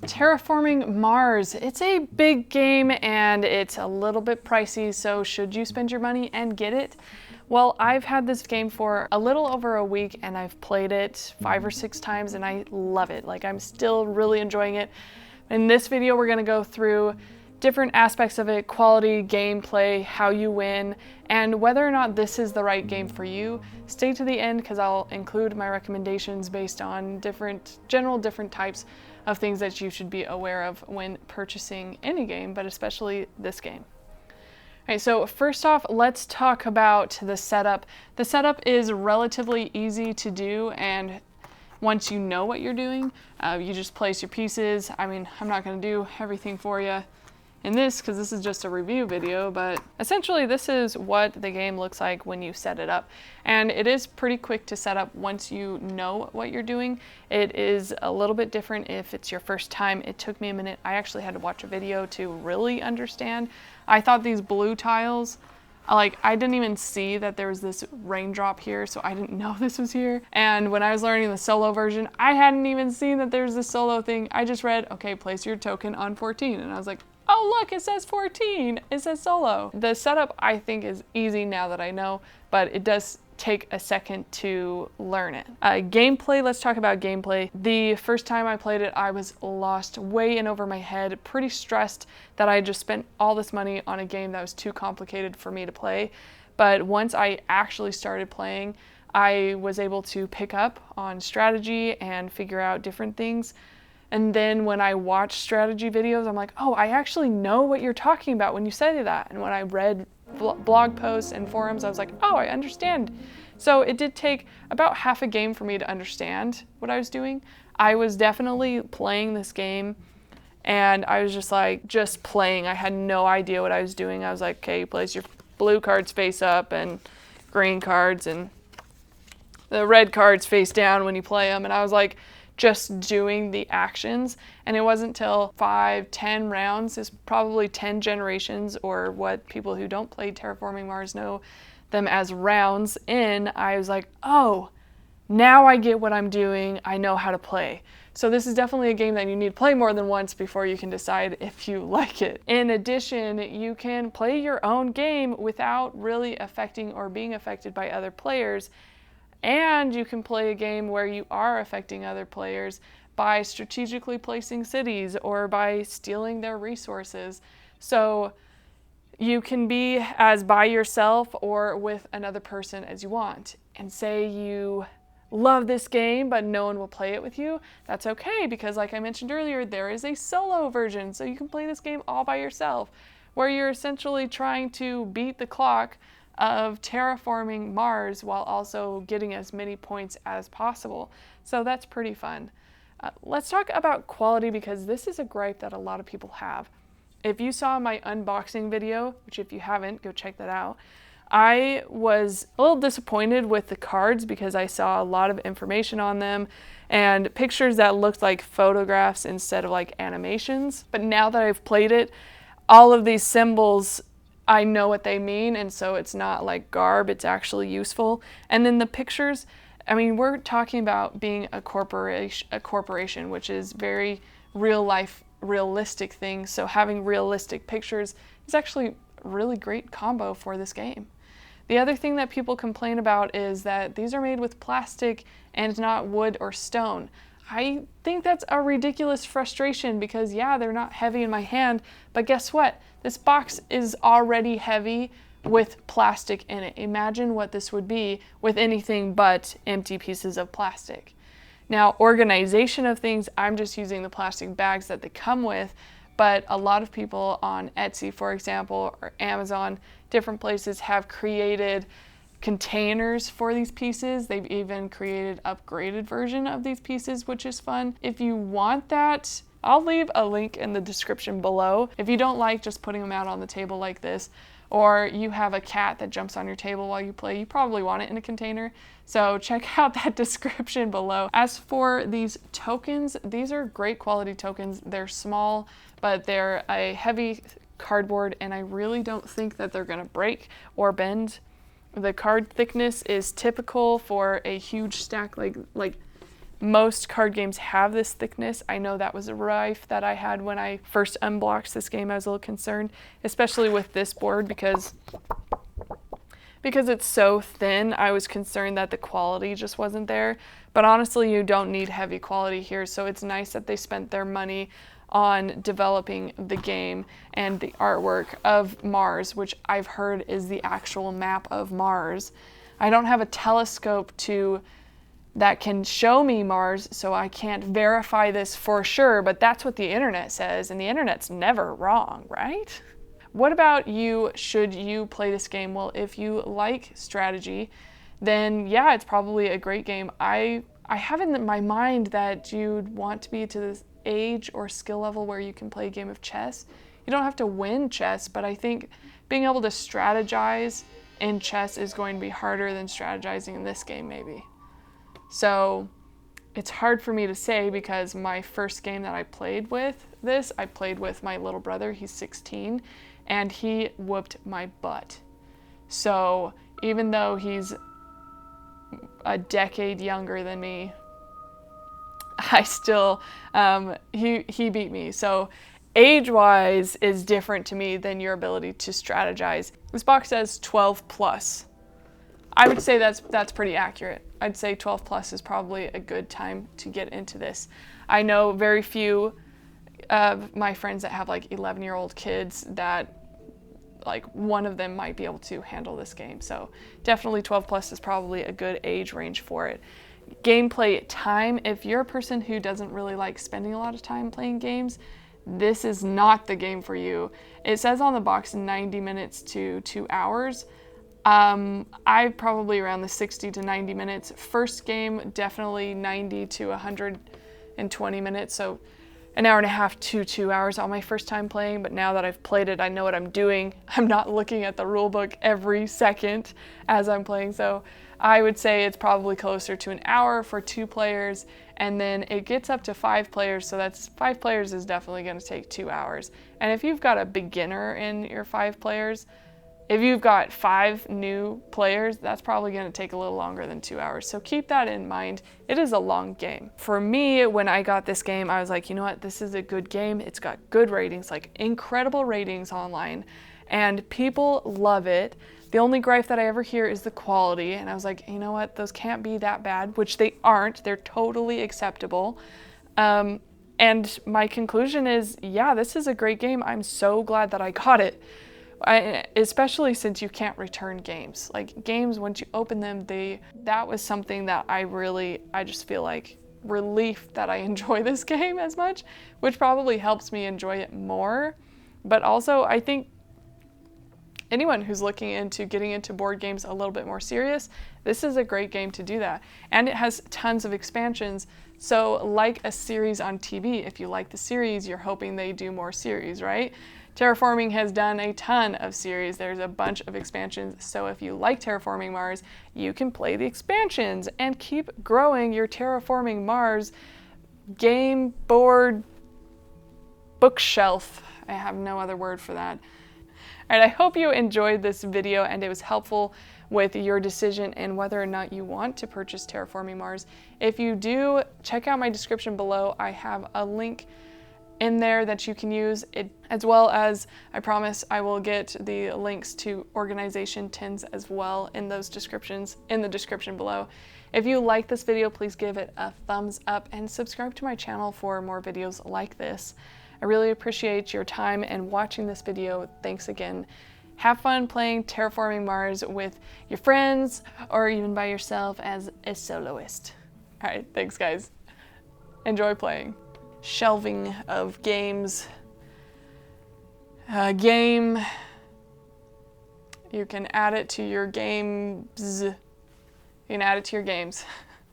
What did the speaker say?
Terraforming Mars. It's a big game and it's a little bit pricey, so should you spend your money and get it? Well, I've had this game for a little over a week and I've played it 5 or 6 times and I love it. Like, I'm still really enjoying it. In this video, we're gonna go through different aspects of it: quality, gameplay, how you win, and whether or not this is the right game for you. Stay to the end because I'll include my recommendations based on different types of things that you should be aware of when purchasing any game, but especially this game. All right, so first off, let's talk about the setup. The setup is relatively easy to do, and once you know what you're doing, you just place your pieces. I mean, I'm not gonna do everything for you in this because this is just a review video, but essentially this is what the game looks like when you set it up. And it is pretty quick to set up once you know what you're doing. It is a little bit different if it's your first time. It took me a minute. I actually had to watch a video to really understand. I thought these blue tiles, I didn't even see that there was this raindrop here, so I didn't know this was here. And when I was learning the solo version, I hadn't even seen that there's this solo thing. I just read, okay, place your token on 14. And I was like, oh look, it says 14, it says solo. The setup I think is easy now that I know, but it does take a second to learn it. Gameplay, let's talk about gameplay. The first time I played it, I was lost, way in over my head, pretty stressed that I just spent all this money on a game that was too complicated for me to play. But once I actually started playing, I was able to pick up on strategy and figure out different things. And then when I watch strategy videos, I'm like, oh, I actually know what you're talking about when you say that. And when I read blog posts and forums, I was like, oh, I understand. So it did take about half a game for me to understand what I was doing. I was definitely playing this game and I was just playing. I had no idea what I was doing. I was like, okay, you place your blue cards face up and green cards, and the red cards face down when you play them. And I was like, just doing the actions, and it wasn't till 5-10 rounds, is probably 10 generations, or what people who don't play Terraforming Mars know them as rounds in, I was like, oh, now I get what I'm doing, I know how to play. So this is definitely a game that you need to play more than once before you can decide if you like it. In addition, you can play your own game without really affecting or being affected by other players. And you can play a game where you are affecting other players by strategically placing cities or by stealing their resources. So you can be as by yourself or with another person as you want. And say you love this game, but no one will play it with you. That's okay, because like I mentioned earlier, there is a solo version. So you can play this game all by yourself, where you're essentially trying to beat the clock of terraforming Mars while also getting as many points as possible. So that's pretty fun. Let's talk about quality, because this is a gripe that a lot of people have. If you saw my unboxing video, which if you haven't, go check that out, I was a little disappointed with the cards because I saw a lot of information on them and pictures that looked like photographs instead of like animations. But now that I've played it, all of these symbols, I know what they mean, and so it's not like garb, it's actually useful. And then the pictures, I mean, we're talking about being a corporation, which is very real life, realistic things. So having realistic pictures is actually a really great combo for this game. The other thing that people complain about is that these are made with plastic and not wood or stone. I think that's a ridiculous frustration because yeah, they're not heavy in my hand, but guess what? This box is already heavy with plastic in it. Imagine what this would be with anything but empty pieces of plastic. Now, organization of things, I'm just using the plastic bags that they come with, but a lot of people on Etsy, for example, or Amazon, different places have created containers for these pieces. They've even created upgraded version of these pieces, which is fun. If you want that, I'll leave a link in the description below. If you don't like just putting them out on the table like this, or you have a cat that jumps on your table while you play, you probably want it in a container. So check out that description below. As for these tokens, these are great quality tokens. They're small, but they're a heavy cardboard, and I really don't think that they're gonna break or bend. The card thickness is typical for a huge stack like Most card games have this thickness. I know that was a rife that I had when I first unblocked this game. I was a little concerned, especially with this board because it's so thin. I was concerned that the quality just wasn't there. But honestly, you don't need heavy quality here, so it's nice that they spent their money on developing the game and the artwork of Mars, which I've heard is the actual map of Mars. I don't have a telescope that can show me Mars, so I can't verify this for sure, but that's what the internet says, and the internet's never wrong, right? What about you? Should you play this game? Well, if you like strategy, then yeah, it's probably a great game. I have in my mind that you'd want to be to this age or skill level where you can play a game of chess. You don't have to win chess, but I think being able to strategize in chess is going to be harder than strategizing in this game, maybe. So it's hard for me to say because my first game that I played with this, I played with my little brother. He's 16, and he whooped my butt. So even though he's a decade younger than me, I still, he beat me. So age-wise is different to me than your ability to strategize. This box says 12 plus. I would say that's pretty accurate. I'd say 12 plus is probably a good time to get into this. I know very few of my friends that have like 11-year-old kids that like one of them might be able to handle this game. So definitely 12 plus is probably a good age range for it. Gameplay time, if you're a person who doesn't really like spending a lot of time playing games, this is not the game for you. It says on the box 90 minutes to 2 hours. I probably around the 60 to 90 minutes. First game, definitely 90 to 120 minutes. So an hour and a half to 2 hours on my first time playing, but now that I've played it, I know what I'm doing. I'm not looking at the rule book every second as I'm playing, so I would say it's probably closer to an hour for 2 players, and then it gets up to 5 players, so that's 5 players is definitely going to take 2 hours. And if you've got a beginner in your 5 players, if you've got 5 new players, that's probably going to take a little longer than 2 hours. So keep that in mind. It is a long game. For me, when I got this game, I was like, you know what? This is a good game. It's got good ratings, like incredible ratings online, and people love it. The only gripe that I ever hear is the quality, and I was like, you know what? Those can't be that bad, which they aren't. They're totally acceptable. And my conclusion is, yeah, this is a great game. I'm so glad that I got it. Especially since you can't return games. Like games, once you open them, that was something that I just feel like relief that I enjoy this game as much, which probably helps me enjoy it more. But also I think anyone who's looking into getting into board games a little bit more serious, this is a great game to do that. And it has tons of expansions. So like a series on TV, if you like the series, you're hoping they do more series, right? Terraforming has done a ton of series. There's a bunch of expansions. So if you like Terraforming Mars, you can play the expansions and keep growing your Terraforming Mars game board bookshelf. I have no other word for that. All right, I hope you enjoyed this video and it was helpful with your decision and whether or not you want to purchase Terraforming Mars. If you do, check out my description below. I have a link in there that you can use it, as well as I promise I will get the links to organization tins as well in those descriptions in the description below. If you like this video, please give it a thumbs up and subscribe to my channel for more videos like this. I really appreciate your time and watching this video. Thanks again. Have fun playing Terraforming Mars with your friends or even by yourself as a soloist. All right, thanks guys. Enjoy playing. Shelving of games. Game. You can add it to your games. You can add it to your games.